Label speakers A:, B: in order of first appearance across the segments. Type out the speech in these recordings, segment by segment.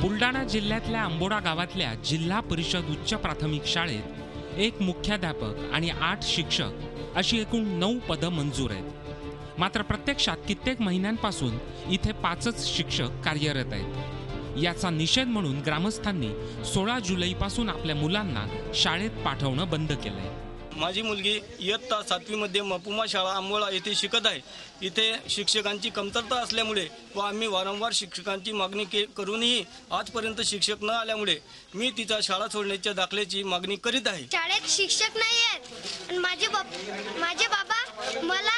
A: बुलढाणा जिल्ह्यातल्या अंबोडा गावातल्या जिल्हा परिषद उच्च प्राथमिक शाळेत एक मुख्याध्यापक आणि 8 शिक्षक अशी एकूण 9 पदं मंजूर आहेत। मात्र प्रत्यक्षात कित्येक महिन्यांपासून इथे 5च शिक्षक कार्यरत आहेत। याचा निषेध म्हणून ग्रामस्थांनी 16 जुलैपासून आपल्या मुलांना शाळेत पाठवणं बंद केलंय।
B: माझी मुलगी इयत्ता 7वी मध्ये मपुमा शाळा अंबोडा येथे शिकत आहे। इथे शिक्षकांची कमतरता असल्यामुळे व आम्ही वारंवार शिक्षकांची मागणी करूनही आजपर्यंत शिक्षक न आल्यामुळे मी तिचा शाळा सोडण्याच्या दाखल्याची मागणी करीत आहे।
C: शाळेत शिक्षक नाही आहेत आणि माझे बाबा मला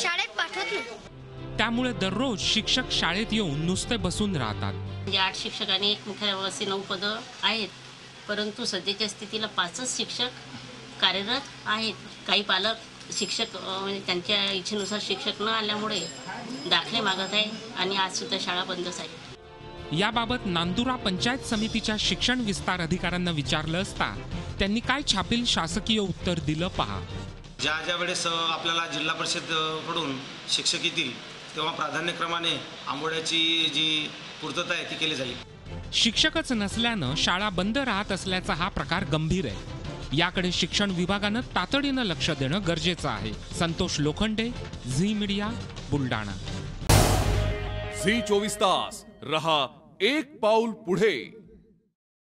C: शाळेत पाठवत नाही।
A: त्यामुळे दररोज शिक्षक शाळेत येऊन नुसते बसून राहतात।
D: म्हणजे 8 शिक्षक आणि एक मुख्याध्यापक 9 पदं आहेत, परंतु सध्याच्या स्थितीला 5च शिक्षक कार्यरत आहेत। काही पालक शिक्षक म्हणजे त्यांच्या इच्छेनुसार शिक्षक न आल्यामुळे दाखले मागत आहे आणि आज सुद्धा शाळा बंदच आहे।
A: याबाबत नांदुरा पंचायत समितीच्या शिक्षण विस्तार अधिकाऱ्यांना विचारलं असता त्यांनी काय छापील शासकीय उत्तर दिलं पहा।
E: ज्या वेळेस आपल्याला जिल्हा परिषद कडून शिक्षक येतील तेव्हा प्राधान्यक्रमाने आंबोड्याची जी पूर्तता आहे ती केली जाईल।
A: शिक्षकच नसल्यानं शाळा बंद राहत असल्याचा हा प्रकार गंभीर आहे। याकडे शिक्षण विभागानं तातडीनं लक्ष देणं गरजेचं आहे। संतोष लोखंडे, झी मीडिया, बुलढाणा।
F: झी 24 तास रहा एक पाऊल पुढे।